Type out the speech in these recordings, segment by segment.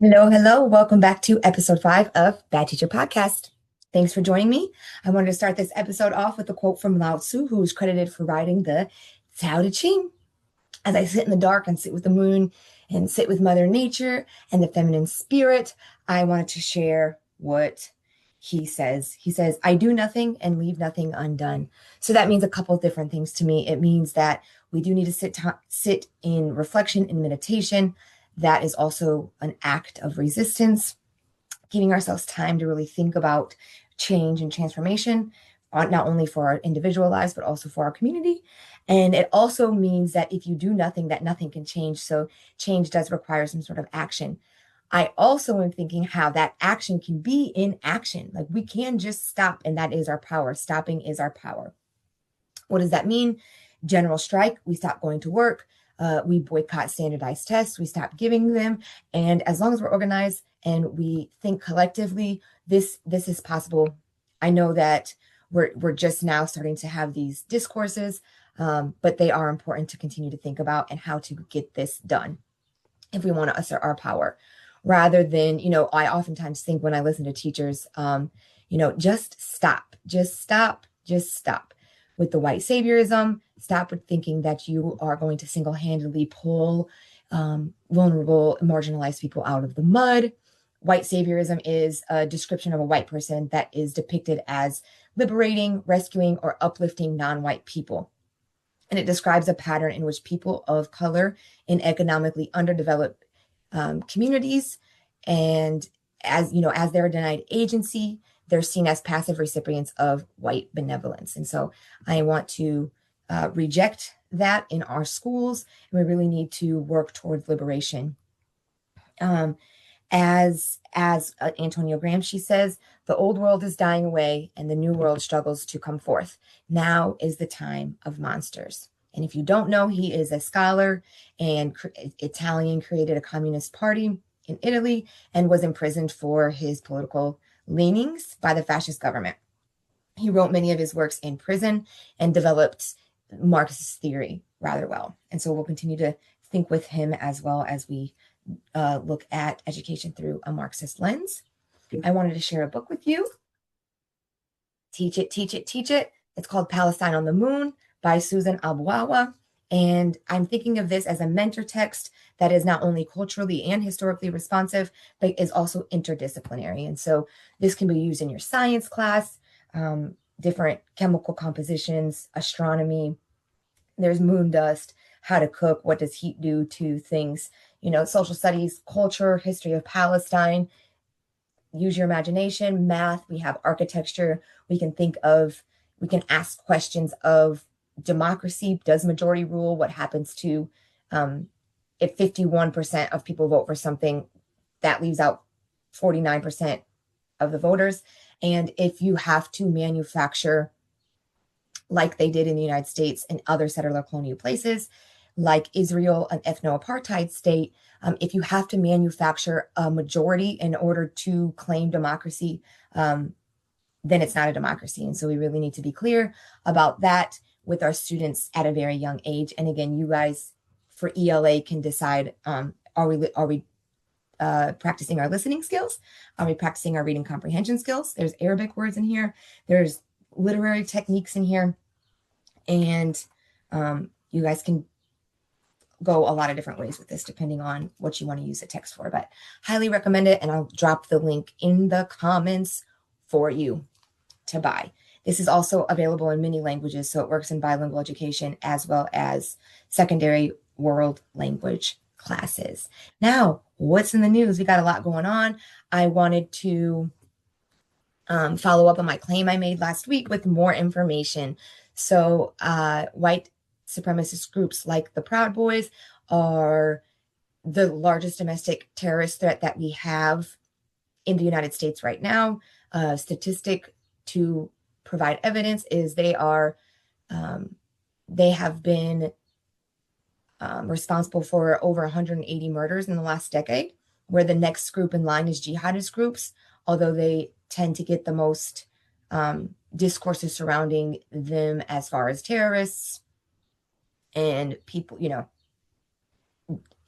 Hello, hello. Welcome back to episode 5 of Bad Teacher Podcast. Thanks for joining me. I wanted to start this episode off with a quote from Lao Tzu, who is credited for writing the Tao Te Ching. As I sit in the dark and sit with the moon and sit with Mother Nature and the feminine spirit, I wanted to share what he says. He says, I do nothing and leave nothing undone. So that means a couple of different things to me. It means that we do need to sit in reflection and meditation. That is also an act of resistance, giving ourselves time to really think about change and transformation, not only for our individual lives, but also for our community. And it also means that if you do nothing, that nothing can change. So change does require some sort of action. I also am thinking how that action can be in action. Like we can just stop, and that is our power. Stopping is our power. What does that mean? General strike, we stop going to work. We boycott standardized tests, we stop giving them. And as long as we're organized and we think collectively, this is possible. I know that we're just now starting to have these discourses, but they are important to continue to think about and how to get this done if we want to assert our power. Rather than, I oftentimes think when I listen to teachers, just stop, just stop, just stop. With the white saviorism, stop with thinking that you are going to single-handedly pull vulnerable, marginalized people out of the mud. White saviorism is a description of a white person that is depicted as liberating, rescuing, or uplifting non-white people. And it describes a pattern in which people of color in economically underdeveloped communities, and as they're denied agency, they're seen as passive recipients of white benevolence. And so I want to reject that in our schools. And we really need to work towards liberation. As Antonio Gramsci says, the old world is dying away and the new world struggles to come forth. Now is the time of monsters. And if you don't know, he is a scholar and Italian, created a communist party in Italy and was imprisoned for his political leanings by the fascist government. He wrote many of his works in prison and developed Marxist theory rather well. And so we'll continue to think with him as well as we look at education through a Marxist lens. I wanted to share a book with you. Teach It, Teach It, Teach It. It's called Palestine on the Moon by Susan Abuawa. And I'm thinking of this as a mentor text that is not only culturally and historically responsive, but is also interdisciplinary. And so this can be used in your science class, different chemical compositions, astronomy. There's moon dust, how to cook, what does heat do to things, social studies, culture, history of Palestine. Use your imagination. Math, we have architecture. We can ask questions of democracy. Does majority rule? What happens to if 51% of people vote for something, that leaves out 49% of the voters? And if you have to manufacture, like they did in the United States and other settler colonial places, like Israel, an ethno-apartheid state, if you have to manufacture a majority in order to claim democracy, then it's not a democracy. And so we really need to be clear about that with our students at a very young age. And again, you guys for ELA can decide, are we practicing our listening skills? Are we practicing our reading comprehension skills? There's Arabic words in here. There's literary techniques in here. And you guys can go a lot of different ways with this, depending on what you want to use the text for. But highly recommend it. And I'll drop the link in the comments for you to buy. This is also available in many languages, so it works in bilingual education as well as secondary world language classes. Now, what's in the news? We got a lot going on. I wanted to follow up on my claim I made last week with more information. So white supremacist groups like the Proud Boys are the largest domestic terrorist threat that we have in the United States right now. Statistic to provide evidence is they have been responsible for over 180 murders in the last decade, where the next group in line is jihadist groups, although they tend to get the most discourses surrounding them as far as terrorists and people,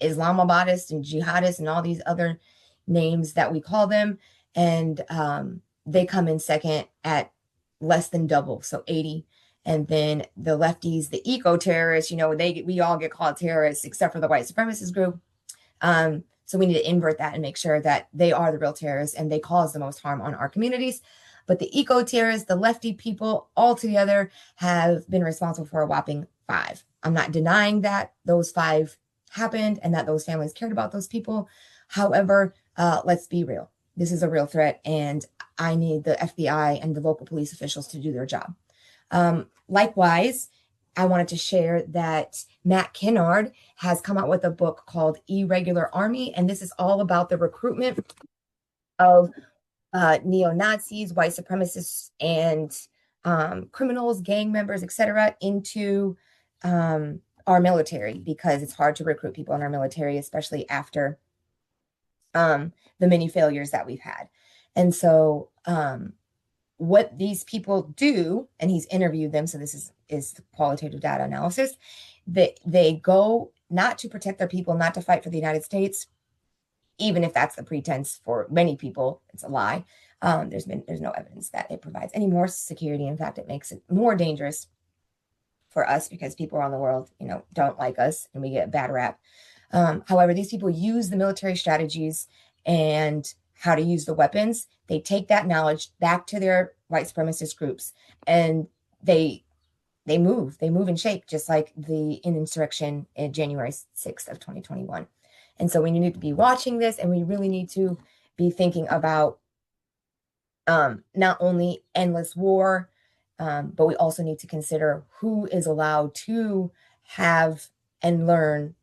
Islamabadists and jihadists and all these other, names that we call them. And they come in second at less than double, so 80. And then the lefties, the eco-terrorists, we all get called terrorists except for the white supremacist group. So we need to invert that and make sure that they are the real terrorists and they cause the most harm on our communities. But the eco-terrorists, the lefty people, all together have been responsible for a whopping 5. I'm not denying that those 5 happened and that those families cared about those people. However, let's be real. This is a real threat, and I need the FBI and the local police officials to do their job. Likewise, I wanted to share that Matt Kennard has come out with a book called Irregular Army, and this is all about the recruitment of neo-Nazis, white supremacists, and criminals, gang members, etc., into our military, because it's hard to recruit people in our military, especially after the many failures that we've had. And so what these people do, and he's interviewed them, so this is the qualitative data analysis, that they go not to protect their people, not to fight for the United States, even if that's the pretense for many people. It's a lie. There's no evidence that it provides any more security. In fact, it makes it more dangerous for us because people around the world, don't like us and we get a bad rap. However, these people use the military strategies and how to use the weapons. They take that knowledge back to their white supremacist groups, and they move and shake, just like the insurrection in January 6th of 2021. And so we need to be watching this, and we really need to be thinking about not only endless war, but we also need to consider who is allowed to have and learn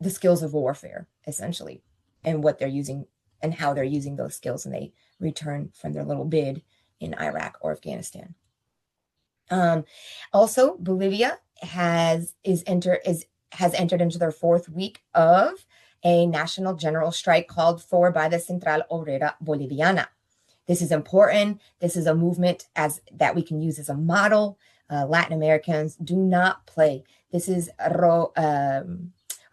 the skills of warfare, essentially, and what they're using and how they're using those skills when they return from their little bid in Iraq or Afghanistan. Also, Bolivia has entered into their 4th week of a national general strike called for by the Central Obrera Boliviana. This is important. This is a movement that we can use as a model. Latin Americans do not play. This is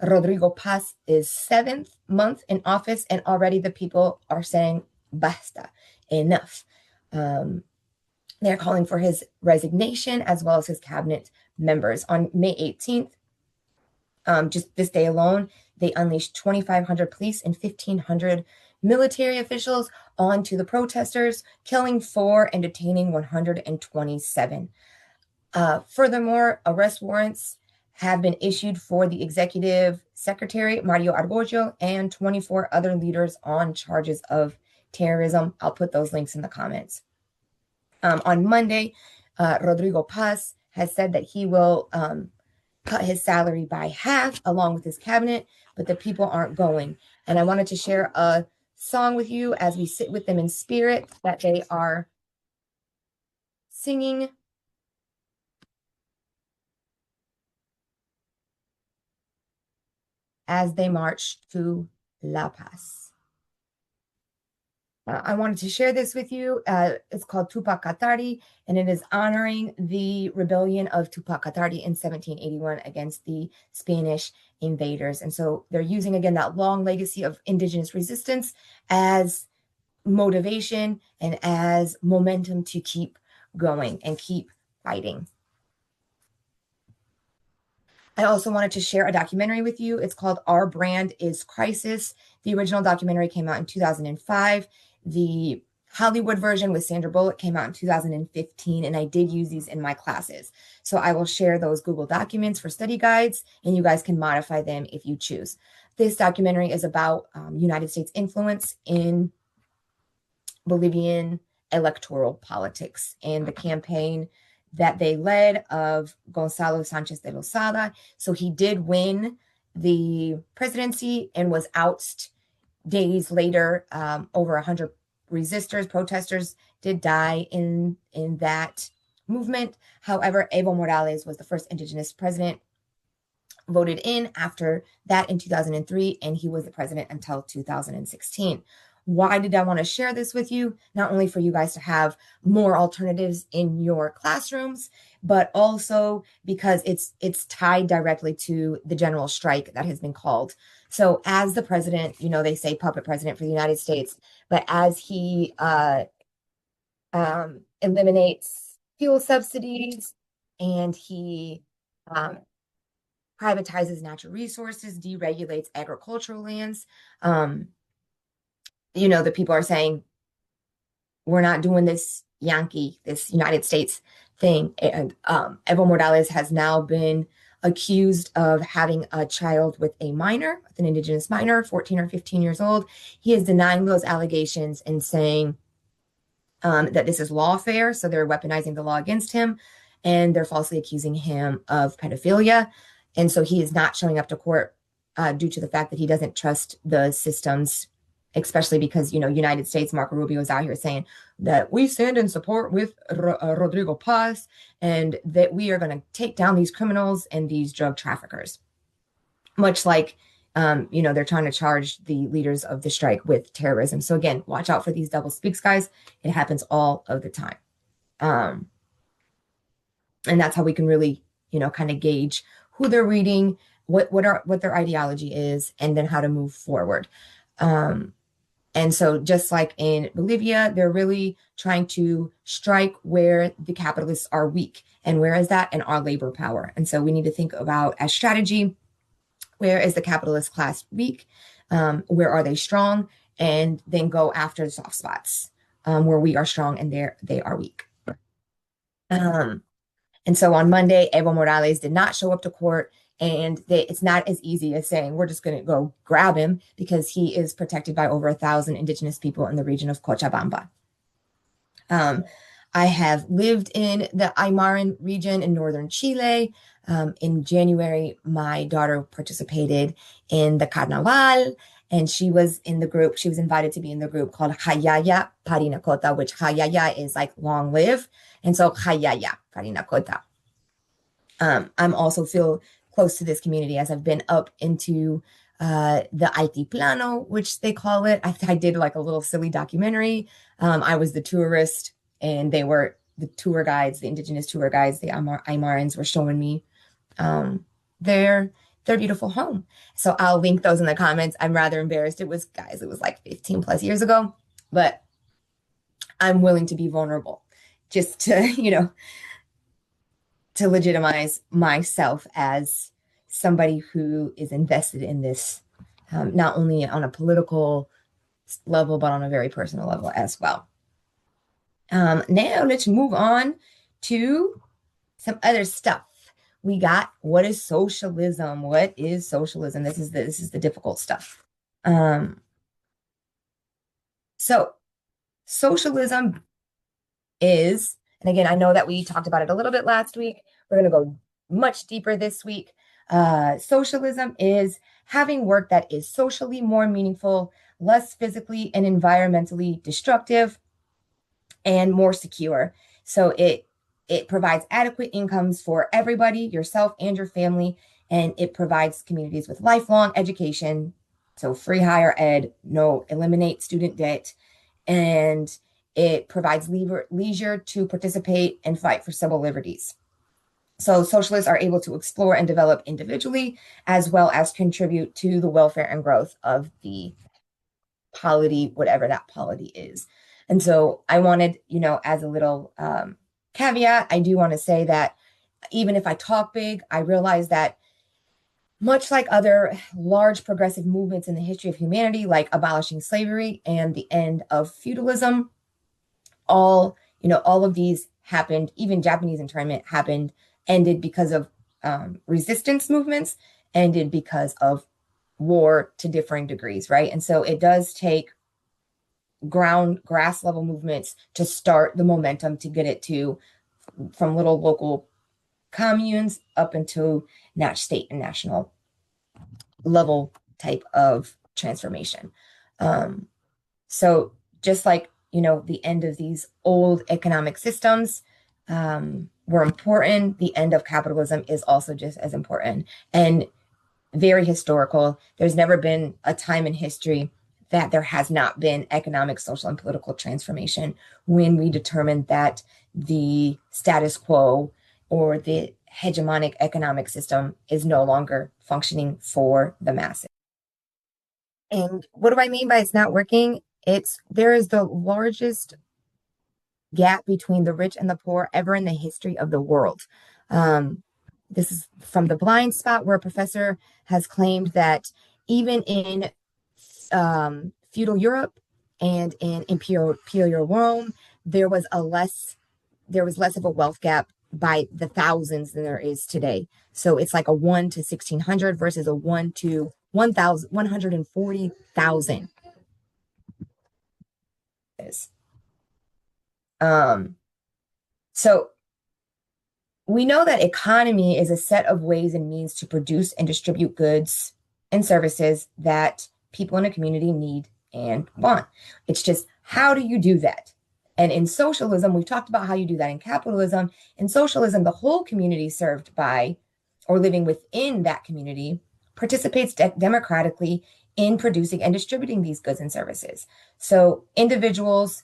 Rodrigo Paz's 7th month in office, and already the people are saying, basta, enough. They're calling for his resignation as well as his cabinet members. On May 18th, just this day alone, they unleashed 2,500 police and 1,500 military officials onto the protesters, killing 4 and detaining 127. Furthermore, arrest warrants have been issued for the executive secretary, Mario Argollo, and 24 other leaders on charges of terrorism. I'll put those links in the comments. On Monday, Rodrigo Paz has said that he will cut his salary by half along with his cabinet, but the people aren't going. And I wanted to share a song with you as we sit with them in spirit that they are singing as they march to La Paz. I wanted to share this with you. It's called Tupac Katari, and it is honoring the rebellion of Tupac Katari in 1781 against the Spanish invaders. And so they're using, again, that long legacy of indigenous resistance as motivation and as momentum to keep going and keep fighting. I also wanted to share a documentary with you. It's called Our Brand is Crisis. The original documentary came out in 2005. The Hollywood version with Sandra Bullock came out in 2015, and I did use these in my classes. So I will share those Google documents for study guides, and you guys can modify them if you choose. This documentary is about United States influence in Bolivian electoral politics and the campaign that they led of Gonzalo Sanchez de Lozada. So he did win the presidency and was ousted days later. Over 100 protesters did die in that movement. However, Evo Morales was the first indigenous president voted in after that in 2003, and he was the president until 2016. Why did I want to share this with you? Not only for you guys to have more alternatives in your classrooms, but also because it's tied directly to the general strike that has been called. So as the president, they say puppet president for the United States, but as he eliminates fuel subsidies and he um, privatizes natural resources, deregulates agricultural lands. The people are saying, we're not doing this this United States thing. And Evo Morales has now been accused of having a child with a minor, with an indigenous minor, 14 or 15 years old. He is denying those allegations and saying that this is lawfare. So they're weaponizing the law against him and they're falsely accusing him of pedophilia. And so he is not showing up to court due to the fact that he doesn't trust the systems, especially because, United States, Marco Rubio is out here saying that we stand in support with Rodrigo Paz and that we are going to take down these criminals and these drug traffickers. Much like, they're trying to charge the leaders of the strike with terrorism. So again, watch out for these double speaks, guys. It happens all of the time. And that's how we can really, kind of gauge who they're reading, what their ideology is, and then how to move forward. And so just like in Bolivia, they're really trying to strike where the capitalists are weak. And where is that? In our labor power. And so we need to think about as strategy, where is the capitalist class weak? Where are they strong? And then go after the soft spots where we are strong and they are weak. And so on Monday, Evo Morales did not show up to court. And it's not as easy as saying, we're just going to go grab him because he is protected by over 1,000 indigenous people in the region of Cochabamba. I have lived in the Aymaran region in northern Chile. In January, my daughter participated in the Carnaval, and she was in the group. She was invited to be in the group called Hayaya Parinacota, which Hayaya is like long live. And so Hayaya Parinacota. I'm also feel close to this community as I've been up into the Altiplano, which they call it. I did like a little silly documentary. I was the tourist and they were the tour guides, the indigenous tour guides, the Aymarans were showing me their beautiful home. So I'll link those in the comments. I'm rather embarrassed. It was like 15 plus years ago, but I'm willing to be vulnerable just to, to legitimize myself as somebody who is invested in this, not only on a political level, but on a very personal level as well. Now let's move on to some other stuff. We got, what is socialism? What is socialism? This is the difficult stuff. So socialism is, and again, I know that we talked about it a little bit last week. We're going to go much deeper this week. Socialism is having work that is socially more meaningful, less physically and environmentally destructive, and more secure. So it provides adequate incomes for everybody, yourself and your family, and it provides communities with lifelong education. So free higher ed, eliminate student debt, and it provides leisure to participate and fight for civil liberties. So socialists are able to explore and develop individually, as well as contribute to the welfare and growth of the polity, whatever that polity is. And so I wanted, as a little caveat, I do want to say that even if I talk big, I realize that much like other large progressive movements in the history of humanity, like abolishing slavery and the end of feudalism, all of these happened, even Japanese internment ended because of resistance movements, ended because of war to differing degrees, right? And so it does take grass level movements to start the momentum to get it from little local communes up into state and national level type of transformation. So just like, the end of these old economic systems were important, the end of capitalism is also just as important and very historical. There's never been a time in history that there has not been economic, social, and political transformation when we determine that the status quo or the hegemonic economic system is no longer functioning for the masses. And what do I mean by it's not working? It's there is the largest gap between the rich and the poor ever in the history of the world. Um, this is from the blind spot where a professor has claimed that even in feudal Europe and in imperial Rome, there was less of a wealth gap by the thousands than there is today. So it's like a 1 to 1600 versus a 1 to 1000 140,000 is. Um, so we know that economy is a set of ways and means to produce and distribute goods and services that people in a community need and want. It's just, how do you do that? And in socialism, we've talked about how you do that in capitalism. In socialism, the whole community served by or living within that community participates democratically in producing and distributing these goods and services. So individuals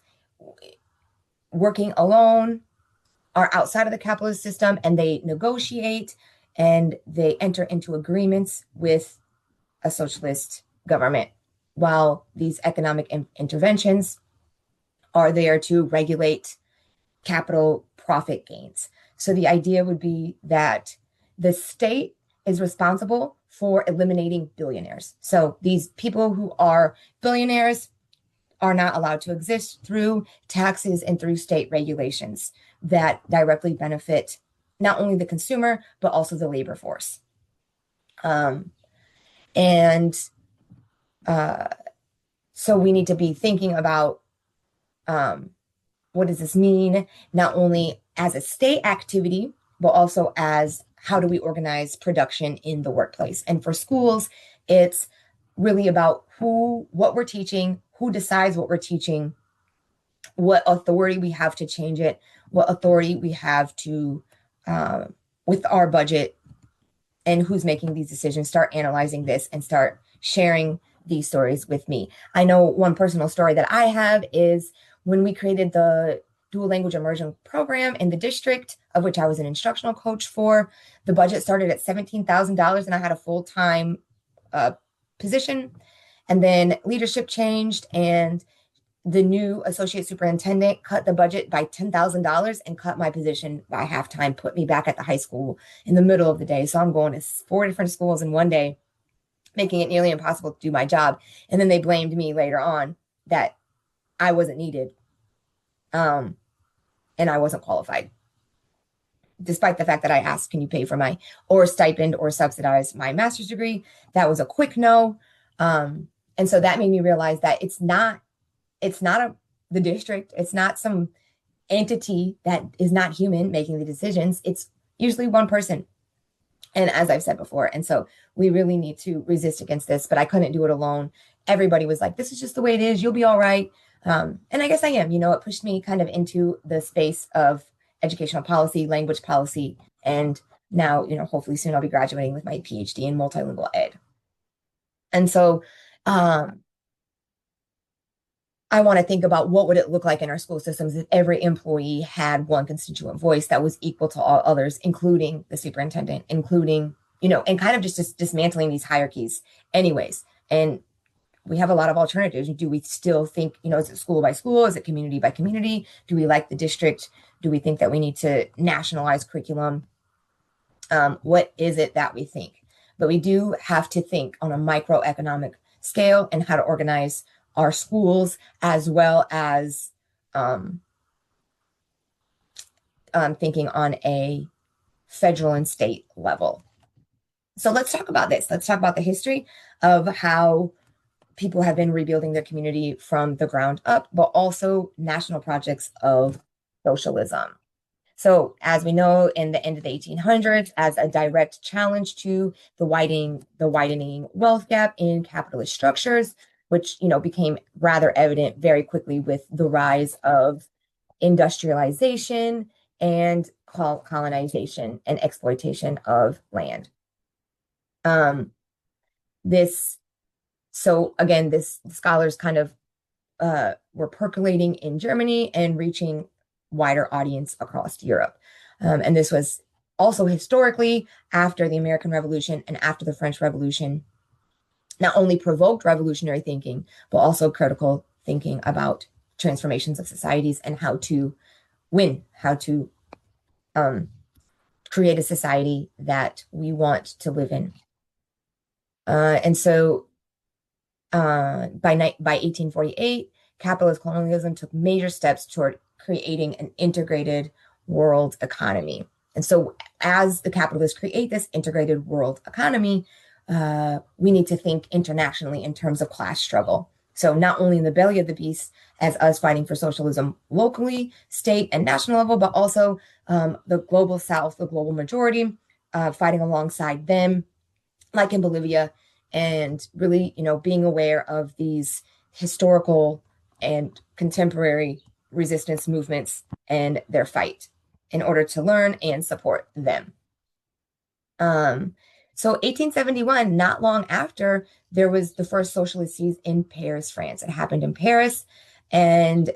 working alone are outside of the capitalist system and they negotiate and they enter into agreements with a socialist government, while these economic interventions are there to regulate capital profit gains. So the idea would be that the state is responsible for eliminating billionaires. So these people who are billionaires are not allowed to exist through taxes and through state regulations that directly benefit not only the consumer, but also the labor force. And so we need to be thinking about what does this mean, not only as a state activity, but also as how do we organize production in the workplace. And for schools, it's really about what we're teaching, who decides what we're teaching, what authority we have to change it, what authority we have to, with our budget, and who's making these decisions. Start analyzing this and start sharing these stories with me. I know one personal story that I have is when we created the dual language immersion program in the district, of which I was an instructional coach for. The budget started at $17,000 and I had a full-time position. And then leadership changed and the new associate superintendent cut the budget by $10,000 and cut my position by half-time, put me back at the high school in the middle of the day. So I'm going to 4 different schools in one day, making it nearly impossible to do my job. And then they blamed me later on that I wasn't needed. And I wasn't qualified, despite the fact that I asked, can you pay for my or stipend or subsidize my master's degree? That was a quick no. And so that made me realize that it's not the district. It's not some entity that is not human making the decisions. It's usually one person. And as I've said before, and so we really need to resist against this, but I couldn't do it alone. Everybody was like, this is just the way it is. You'll be all right. And I guess I am, it pushed me kind of into the space of educational policy, language policy. And now, hopefully soon I'll be graduating with my PhD in multilingual ed. And so, I want to think about what would it look like in our school systems if every employee had one constituent voice that was equal to all others, including the superintendent, including, and kind of just dismantling these hierarchies anyways. And we have a lot of alternatives. Do we still think, is it school by school? Is it community by community? Do we like the district? Do we think that we need to nationalize curriculum? What is it that we think? But we do have to think on a microeconomic scale and how to organize our schools, as well as thinking on a federal and state level. So let's talk about this. Let's talk about the history of how people have been rebuilding their community from the ground up, but also national projects of socialism. So as we know, in the end of the 1800s, as a direct challenge to the widening wealth gap in capitalist structures, which, became rather evident very quickly with the rise of industrialization and colonization and exploitation of land. This So again, this scholars kind of were percolating in Germany and reaching wider audience across Europe. And this was also historically after the American Revolution and after the French Revolution, not only provoked revolutionary thinking, but also critical thinking about transformations of societies and how to win, how to create a society that we want to live in. And so by 1848, capitalist colonialism took major steps toward creating an integrated world economy. And so as the capitalists create this integrated world economy, we need to think internationally in terms of class struggle. So not only in the belly of the beast as us fighting for socialism locally, state, and national level, but also the global south, the global majority, fighting alongside them, like in Bolivia, and really, being aware of these historical and contemporary resistance movements and their fight in order to learn and support them. So 1871, not long after, there was the first socialist siege in Paris, France. It happened in Paris, and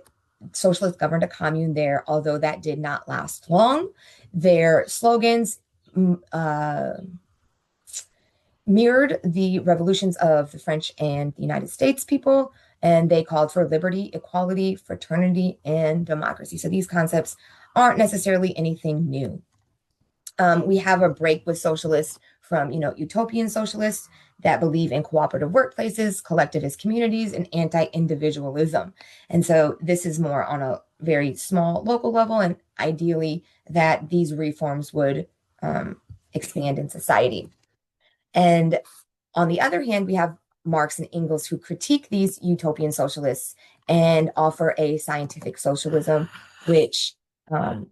socialists governed a commune there, although that did not last long. Their slogans mirrored the revolutions of the French and the United States people, and they called for liberty, equality, fraternity, and democracy. So these concepts aren't necessarily anything new. We have a break with socialists from, utopian socialists that believe in cooperative workplaces, collectivist communities, and anti-individualism. And so this is more on a very small local level, and ideally that these reforms would expand in society. And on the other hand, we have Marx and Engels who critique these utopian socialists and offer a scientific socialism, which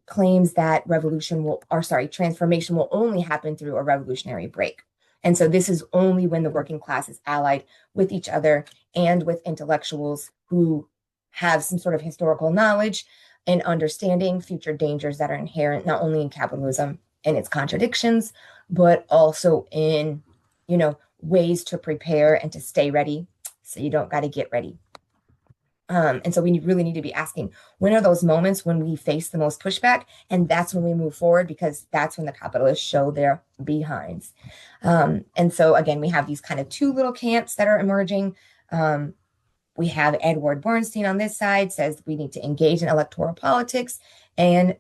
claims that transformation will only happen through a revolutionary break. And so this is only when the working class is allied with each other and with intellectuals who have some sort of historical knowledge and understanding future dangers that are inherent not only in capitalism and its contradictions, but also in, ways to prepare and to stay ready so you don't got to get ready. And so we really need to be asking, when are those moments when we face the most pushback? And that's when we move forward, because that's when the capitalists show their behinds. And so, again, we have these kind of two little camps that are emerging. We have Edward Bernstein on this side, says we need to engage in electoral politics and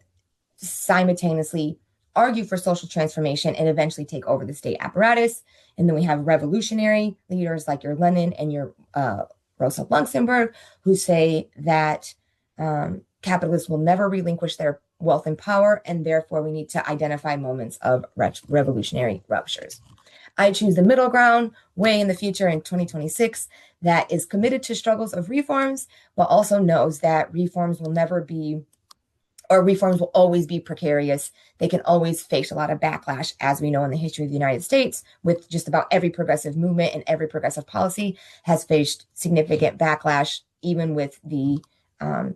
simultaneously argue for social transformation and eventually take over the state apparatus. And then we have revolutionary leaders like your Lenin and your Rosa Luxemburg, who say that capitalists will never relinquish their wealth and power, and therefore we need to identify moments of revolutionary ruptures. I choose the middle ground way in the future in 2026 that is committed to struggles of reforms, but also knows that reforms will always be precarious. They can always face a lot of backlash, as we know in the history of the United States, with just about every progressive movement and every progressive policy has faced significant backlash, even with the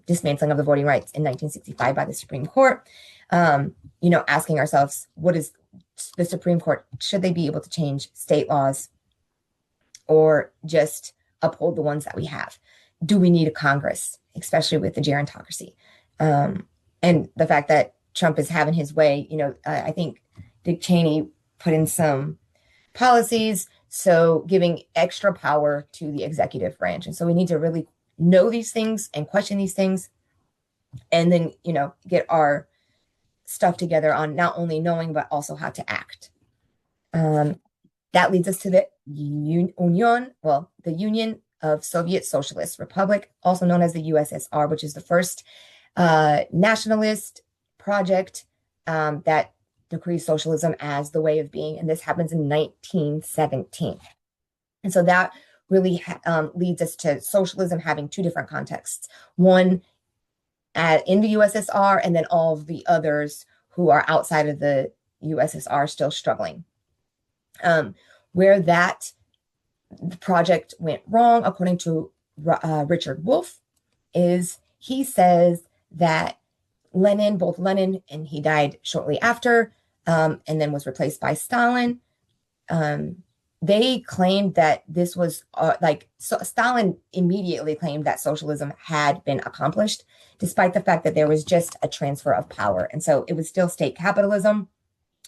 dismantling of the voting rights in 1965 by the Supreme Court. Asking ourselves, what is the Supreme Court? Should they be able to change state laws or just uphold the ones that we have? Do we need a Congress, especially with the gerontocracy? And the fact that Trump is having his way, I think Dick Cheney put in some policies, so giving extra power to the executive branch. And so we need to really know these things and question these things, and then, get our stuff together on not only knowing, but also how to act. That leads us to the Union of Soviet Socialist Republic, also known as the USSR, which is the first nationalist project that decrees socialism as the way of being. And this happens in 1917. And so that really leads us to socialism having two different contexts. One in the USSR, and then all of the others who are outside of the USSR still struggling. Where that project went wrong, according to Richard Wolff, is he says that both Lenin, and he died shortly after, and then was replaced by Stalin, they claimed that this was Stalin immediately claimed that socialism had been accomplished, despite the fact that there was just a transfer of power. And so it was still state capitalism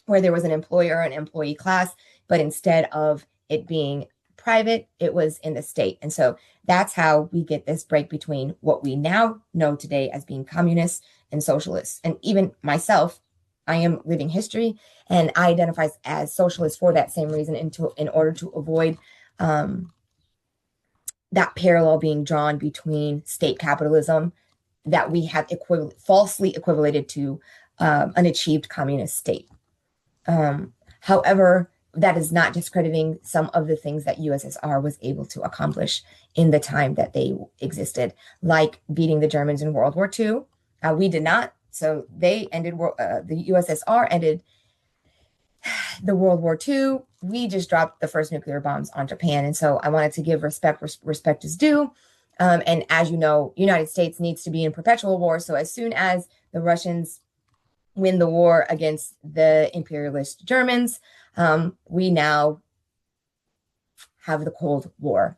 where there was an employer and employee class, but instead of it being private, it was in the state. And so that's how we get this break between what we now know today as being communists and socialists. And even myself, I am living history, and I identify as socialist for that same reason, in order to avoid that parallel being drawn between state capitalism that we have falsely equated to an achieved communist state. However, that is not discrediting some of the things that USSR was able to accomplish in the time that they existed, like beating the Germans in World War II. We did not. So they ended, the USSR ended the World War II. We just dropped the first nuclear bombs on Japan. And so I wanted to give respect is due. And as you know, United States needs to be in perpetual war. So as soon as the Russians win the war against the imperialist Germans, we now have the Cold War.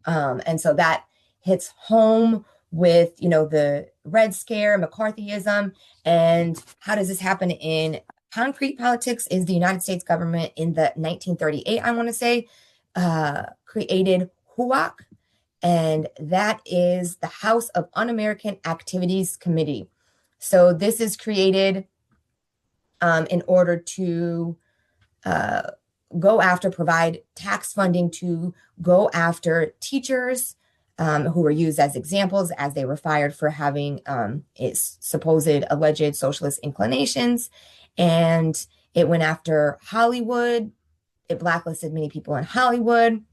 And so that hits home with, the Red Scare, McCarthyism, and how does this happen in concrete politics? Is the United States government in the 1938, I want to say, created HUAC, and that is the House of Un-American Activities Committee. So this is created in order to provide tax funding to go after teachers who were used as examples as they were fired for having its supposed alleged socialist inclinations. And it went after Hollywood. It blacklisted many people in Hollywood.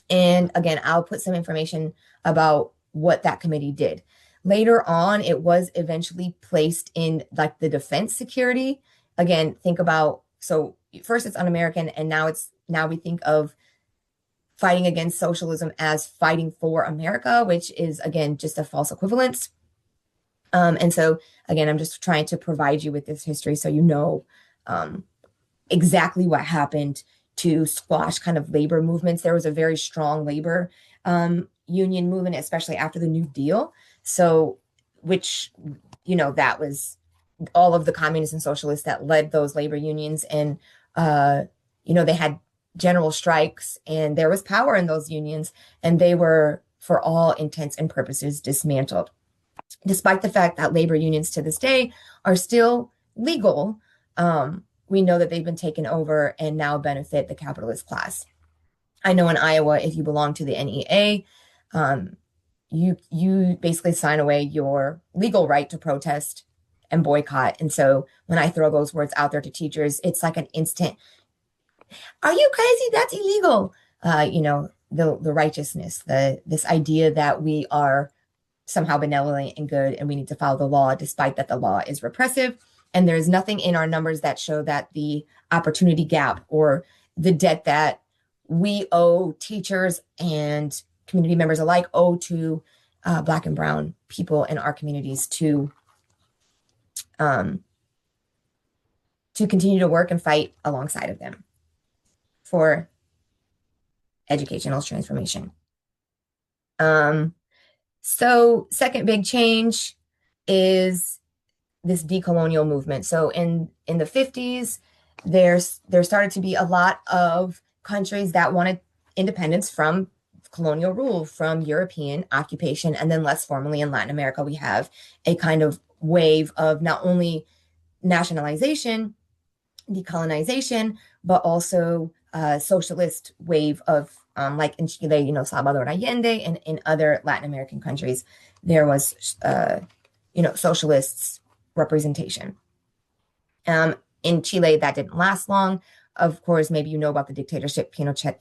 And again, I'll put some information about what that committee did. Later on, it was eventually placed in like the defense security. Again, think about, so first it's un-American, and now we think of fighting against socialism as fighting for America, which is, again, just a false equivalence. And so, again, I'm just trying to provide you with this history so you know exactly what happened to squash kind of labor movements. There was a very strong labor union movement, especially after the New Deal. So, which, that was all of the communists and socialists that led those labor unions. And, they had general strikes, and there was power in those unions, and they were, for all intents and purposes, dismantled. Despite the fact that labor unions to this day are still legal, we know that they've been taken over and now benefit the capitalist class. I know in Iowa, if you belong to the NEA, you basically sign away your legal right to protest and boycott. And so when I throw those words out there to teachers, it's like an instant, "Are you crazy? That's illegal." The righteousness, this idea that we are somehow benevolent and good and we need to follow the law, despite that the law is repressive. And there's nothing in our numbers that show that the opportunity gap or the debt that we owe teachers and community members alike owe to Black and Brown people in our communities to continue to work and fight alongside of them for educational transformation. So second big change is this decolonial movement. So in the 50s, there started to be a lot of countries that wanted independence from colonial rule, from European occupation. And then less formally in Latin America, we have a kind of wave of not only nationalization, decolonization, but also socialist wave of like in Chile, Salvador Allende, and in other Latin American countries, there was, socialists representation. In Chile, that didn't last long. Of course, maybe you know about the dictatorship Pinochet,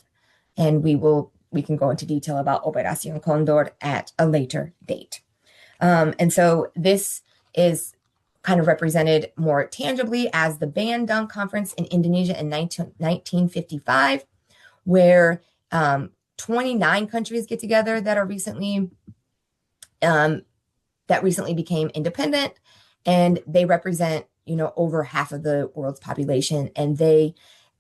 and we can go into detail about Operación Condor at a later date. And so this is kind of represented more tangibly as the Bandung Conference in Indonesia in 1955, where 29 countries get together that are recently became independent, and they represent over half of the world's population, and they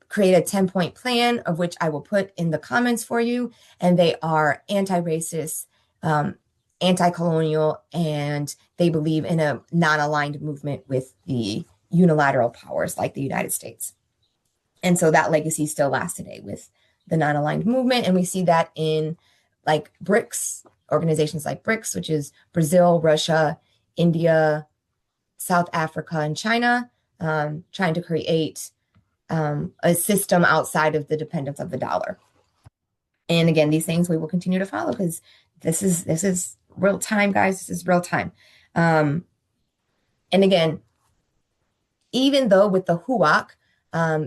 create a 10-point plan, of which I will put in the comments for you. And they are anti-racist, anti-colonial, and they believe in a non-aligned movement with the unilateral powers like the United States. And so that legacy still lasts today with the non-aligned movement. And we see that in like BRICS, organizations like BRICS, which is Brazil, Russia, India, South Africa, and China, trying to create a system outside of the dependence of the dollar. And again, these things we will continue to follow because this is real time, guys. This is real time. And again, even though with the HUAC,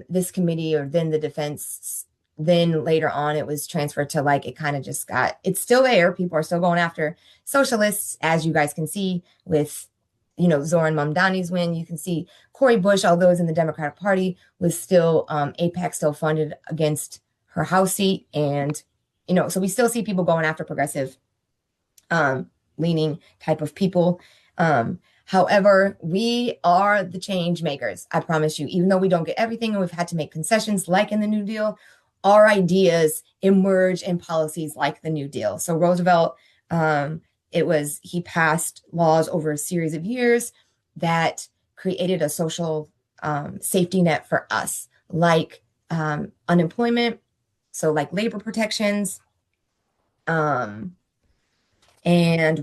this committee, or then the defense, then later on it was transferred to like, it kind of just got, it's still there. People are still going after socialists, as you guys can see with, Zoran Mamdani's win. You can see Cori Bush, although is in the Democratic Party, was still, AIPAC still funded against her House seat. And, so we still see people going after progressive, leaning type of people. However, we are the change makers. I promise you, even though we don't get everything and we've had to make concessions like in the New Deal, our ideas emerge in policies like the New Deal. So Roosevelt, he passed laws over a series of years that created a social safety net for us, like unemployment, so like labor protections. And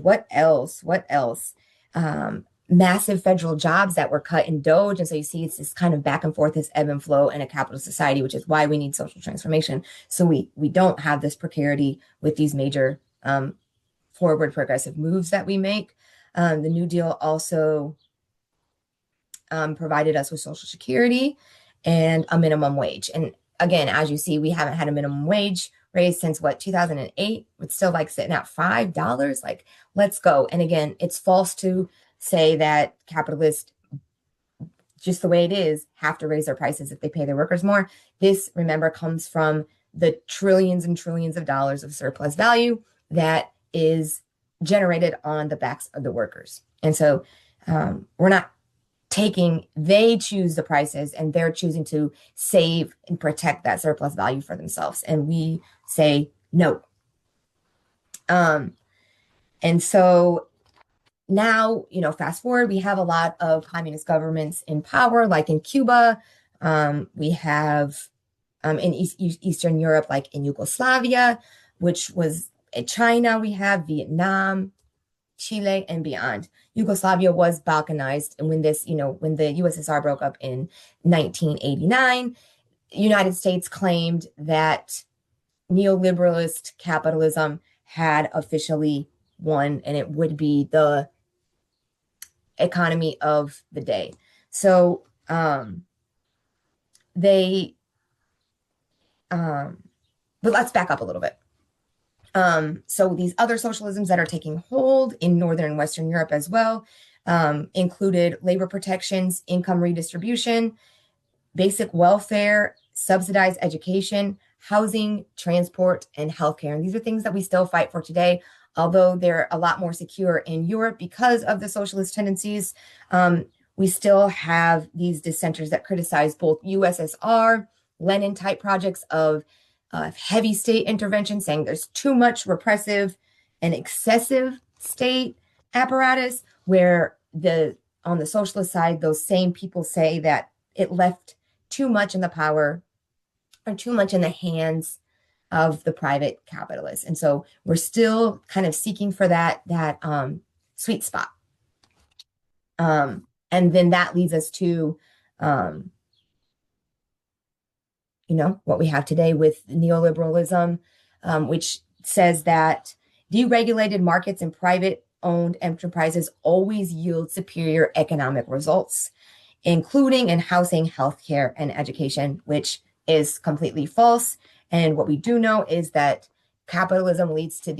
what else? Massive federal jobs that were cut in Doge. And so you see it's this kind of back and forth, this ebb and flow in a capitalist society, which is why we need social transformation. So we don't have this precarity with these major forward progressive moves that we make. The New Deal also provided us with Social Security and a minimum wage. And again, as you see, we haven't had a minimum wage raise since 2008. It's still like sitting at $5. Like, let's go. And again, it's false to say that capitalists, just the way it is, have to raise their prices if they pay their workers more. This, remember, comes from the trillions and trillions of dollars of surplus value that is generated on the backs of the workers. And so we're not they choose the prices and they're choosing to save and protect that surplus value for themselves. And we say no. And so now, fast forward, we have a lot of communist governments in power, like in Cuba. We have in Eastern Europe, like in Yugoslavia, which was China. We have Vietnam, Chile, and beyond. Yugoslavia was balkanized. And when when the USSR broke up in 1989, the United States claimed that neoliberalist capitalism had officially won, and it would be the economy of the day. So but let's back up a little bit. So these other socialisms that are taking hold in Northern and Western Europe as well included labor protections, income redistribution, basic welfare, subsidized education, housing, transport, and healthcare. And these are things that we still fight for today, although they're a lot more secure in Europe because of the socialist tendencies. We still have these dissenters that criticize both USSR, Lenin-type projects of heavy state intervention, saying there's too much repressive and excessive state apparatus, where on the socialist side, those same people say that it left too much in the power or too much in the hands of the private capitalists. And so we're still kind of seeking for that sweet spot. And then that leads us to what we have today with neoliberalism, which says that deregulated markets and private-owned enterprises always yield superior economic results, including in housing, healthcare, and education, which is completely false. And what we do know is that capitalism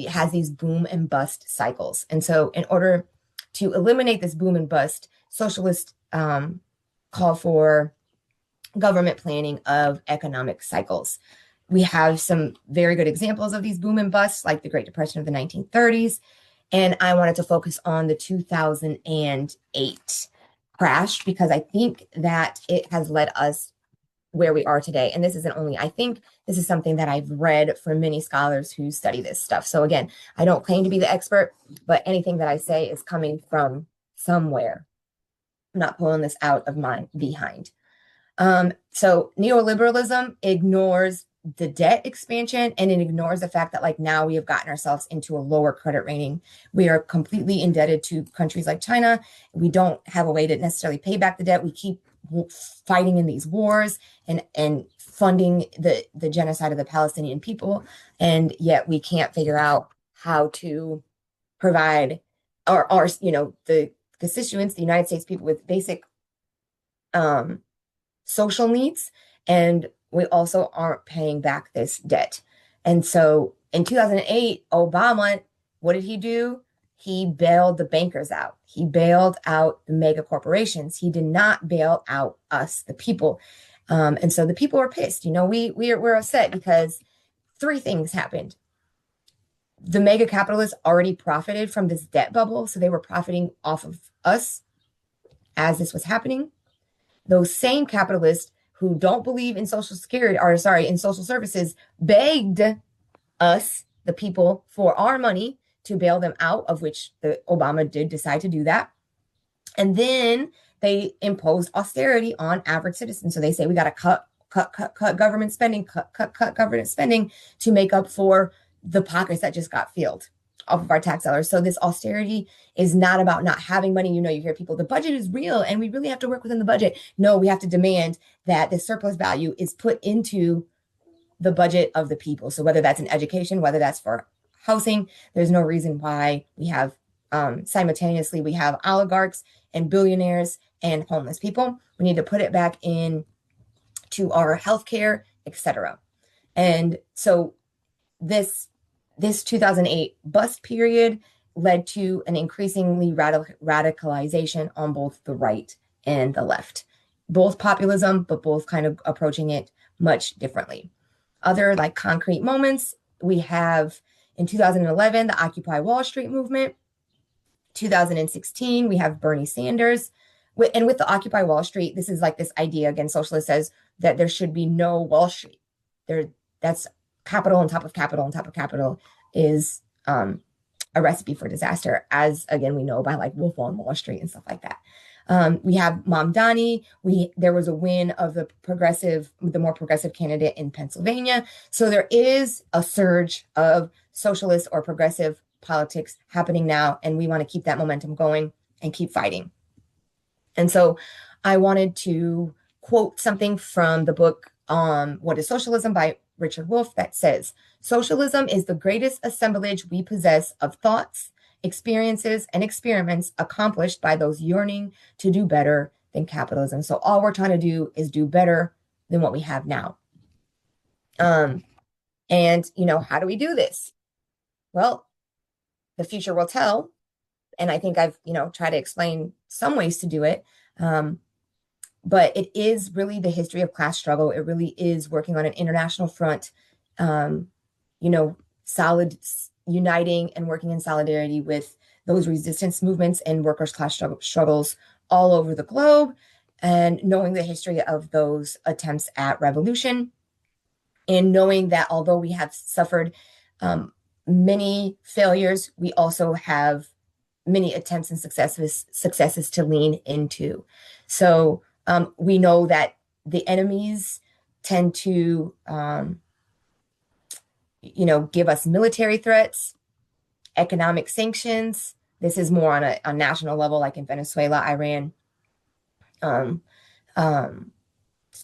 has these boom and bust cycles. And so in order to eliminate this boom and bust, socialists call for government planning of economic cycles. We have some very good examples of these boom and busts, like the Great Depression of the 1930s. And I wanted to focus on the 2008 crash because I think that it has led us where we are today. And this isn't only, I think this is something that I've read from many scholars who study this stuff. So again, I don't claim to be the expert, but anything that I say is coming from somewhere. I'm not pulling this out of my behind. So neoliberalism ignores the debt expansion, and it ignores the fact that like now we have gotten ourselves into a lower credit rating. We are completely indebted to countries like China. We don't have a way to necessarily pay back the debt. We keep fighting in these wars and funding the genocide of the Palestinian people, and yet we can't figure out how to provide our the constituents, the United States people, with basic social needs, and we also aren't paying back this debt. And so in 2008, Obama, what did he do? He bailed the bankers out. He bailed out the mega corporations. He did not bail out us, the people. And so the people were pissed. We're upset because three things happened. The mega capitalists already profited from this debt bubble, so they were profiting off of us as this was happening. Those same capitalists who don't believe in social security, or sorry, in social services, begged us, the people, for our money to bail them out, of which the Obama did decide to do that. And then they imposed austerity on average citizens. So they say we got to cut government spending, cut government spending to make up for the pockets that just got filled off of our tax dollars. So this austerity is not about not having money. You hear people, the budget is real and we really have to work within the budget. No, we have to demand that the surplus value is put into the budget of the people. So whether that's in education, whether that's for housing, there's no reason why we have simultaneously, we have oligarchs and billionaires and homeless people. We need to put it back in to our healthcare, etc. And so this 2008 bust period led to an increasingly radicalization on both the right and the left. Both populism, but both kind of approaching it much differently. Other like concrete moments, we have in 2011, the Occupy Wall Street movement. 2016, we have Bernie Sanders. And with the Occupy Wall Street, this is like this idea, again, socialist says that there should be no Wall Street. That's capital on top of capital on top of capital is a recipe for disaster, as again we know by like Wolff on Wall Street and stuff like that. We have Mamdani. There was a win of the more progressive candidate in Pennsylvania. So there is a surge of socialist or progressive politics happening now, and we want to keep that momentum going and keep fighting. And so I wanted to quote something from the book What is Socialism by Richard Wolff that says, socialism is the greatest assemblage we possess of thoughts, experiences, and experiments accomplished by those yearning to do better than capitalism. So all we're trying to do is do better than what we have now. And, how do we do this? Well, the future will tell. And I think I've, tried to explain some ways to do it. But it is really the history of class struggle. It really is working on an international front, solid uniting and working in solidarity with those resistance movements and workers' class struggles all over the globe, and knowing the history of those attempts at revolution, and knowing that although we have suffered many failures, we also have many attempts and successes to lean into. So we know that the enemies tend to, give us military threats, economic sanctions. This is more on a national level, like in Venezuela, Iran,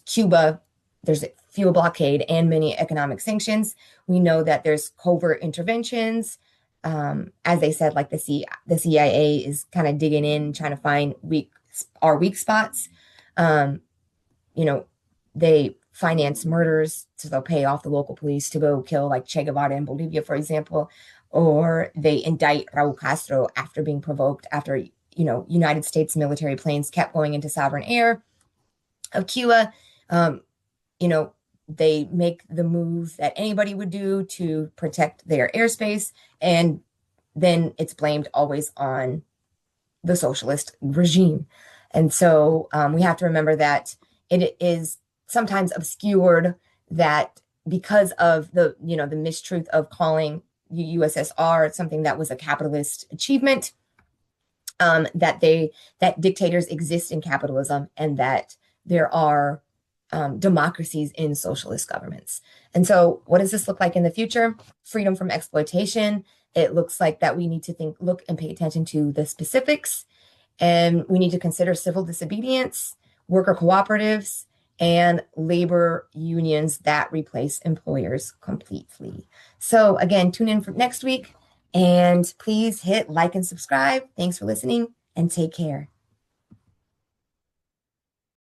Cuba. There's a fuel blockade and many economic sanctions. We know that there's covert interventions. As they said, like the CIA is kind of digging in, trying to find our weak spots. They finance murders, so they'll pay off the local police to go kill like Che Guevara in Bolivia, for example, or they indict Raul Castro after being provoked, after, United States military planes kept going into sovereign air of Cuba. They make the move that anybody would do to protect their airspace, and then it's blamed always on the socialist regime. And so we have to remember that it is sometimes obscured that because of the, the mistruth of calling USSR something that was a capitalist achievement, that dictators exist in capitalism and that there are democracies in socialist governments. And so what does this look like in the future? Freedom from exploitation. It looks like that we need to look and pay attention to the specifics, and we need to consider civil disobedience, worker cooperatives, and labor unions that replace employers completely. So again, tune in for next week, and please hit like and subscribe. Thanks for listening, and take care.